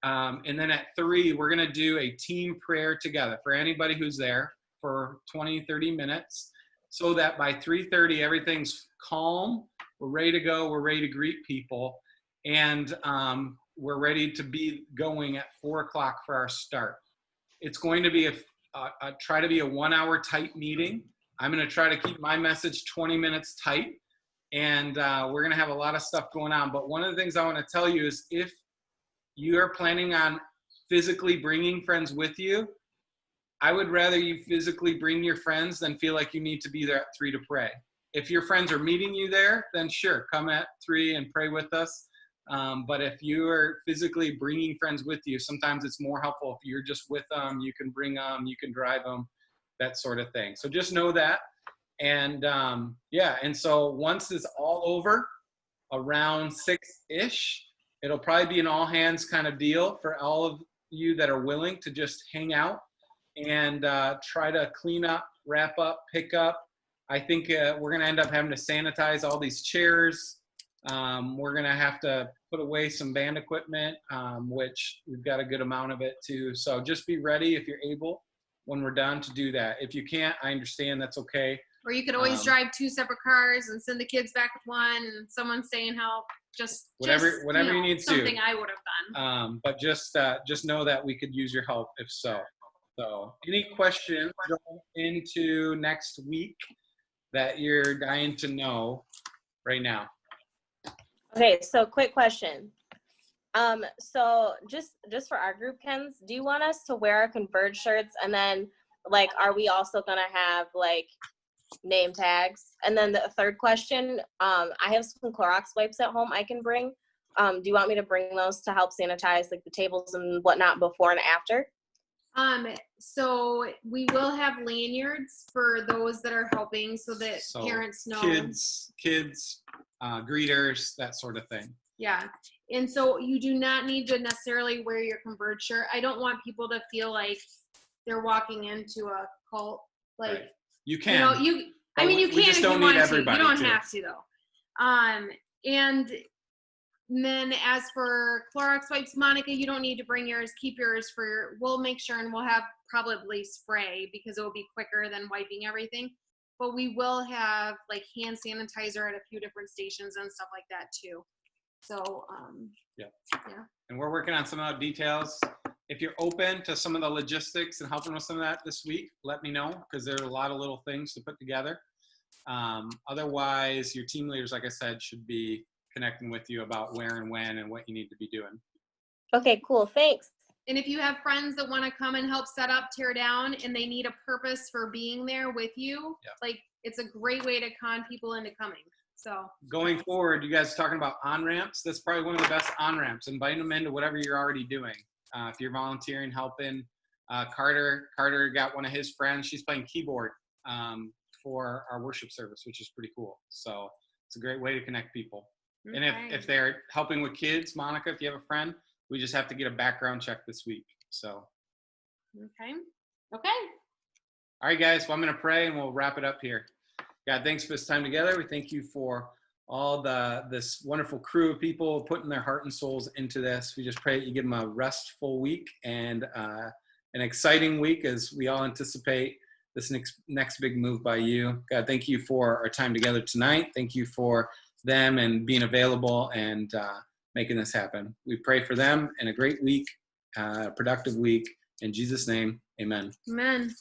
And then at 3, we're going to do a team prayer together for anybody who's there for 20, 30 minutes, so that by 3:30, everything's calm. We're ready to go. We're ready to greet people. And we're ready to be going at 4 o'clock for our start. It's going to be try to be a 1-hour tight meeting. I'm going to try to keep my message 20 minutes tight. And we're going to have a lot of stuff going on. But one of the things I want to tell you is if you are planning on physically bringing friends with you, I would rather you physically bring your friends than feel like you need to be there at 3 to pray. If your friends are meeting you there, then sure, come at 3 and pray with us. But if you are physically bringing friends with you, sometimes it's more helpful if you're just with them, you can bring them, you can drive them, that sort of thing. So just know that. And yeah, and so once it's all over, around 6-ish, it'll probably be an all hands kind of deal for all of you that are willing to just hang out and try to clean up, wrap up, pick up. I think we're going to end up having to sanitize all these chairs. We're going to have to put away some band equipment, which we've got a good amount of it too. So just be ready if you're able when we're done to do that. If you can't, I understand, that's okay. Or you could always drive 2 separate cars and send the kids back with one, and someone staying help. Whatever you need to. Something I would have done. But just know that we could use your help if so. So any questions going into next week that you're dying to know right now? Okay, so quick question. So just for our group, Kens, do you want us to wear our Converge shirts, and then like, are we also gonna have like name tags? And then the third question, I have some Clorox wipes at home I can bring. Do you want me to bring those to help sanitize like the tables and whatnot before and after? So we will have lanyards for those that are helping, so that parents know. Kids, greeters, that sort of thing. Yeah. And so you do not need to necessarily wear your Converge shirt. I don't want people to feel like they're walking into a cult. Like, right. You can. You can if you want to. You don't have to though. And then as for Clorox wipes, Monica, you don't need to bring yours. Keep yours we'll make sure, and we'll have probably spray because it will be quicker than wiping everything. But we will have like hand sanitizer at a few different stations and stuff like that too. So, yeah. And we're working on some of the details. If you're open to some of the logistics and helping with some of that this week, let me know, because there are a lot of little things to put together. Otherwise, your team leaders, like I said, should be connecting with you about where and when and what you need to be doing. Okay, cool. Thanks. And if you have friends that want to come and help set up, tear down, and they need a purpose for being there with you, like, it's a great way to con people into coming. So going forward, you guys are talking about on-ramps. That's probably one of the best on-ramps. Invite them into whatever you're already doing. If you're volunteering, helping, Carter got one of his friends. She's playing keyboard for our worship service, which is pretty cool. So it's a great way to connect people. Okay. And if they're helping with kids, Monica, if you have a friend, we just have to get a background check this week. So. Okay. All right, guys. Well, I'm going to pray and we'll wrap it up here. God, thanks for this time together. We thank you for all this wonderful crew of people putting their heart and souls into this. We just pray that you give them a restful week and an exciting week as we all anticipate this next big move by you. God, thank you for our time together tonight. Thank you for them and being available and making this happen. We pray for them and a great week, productive week. In Jesus' name, amen. Amen.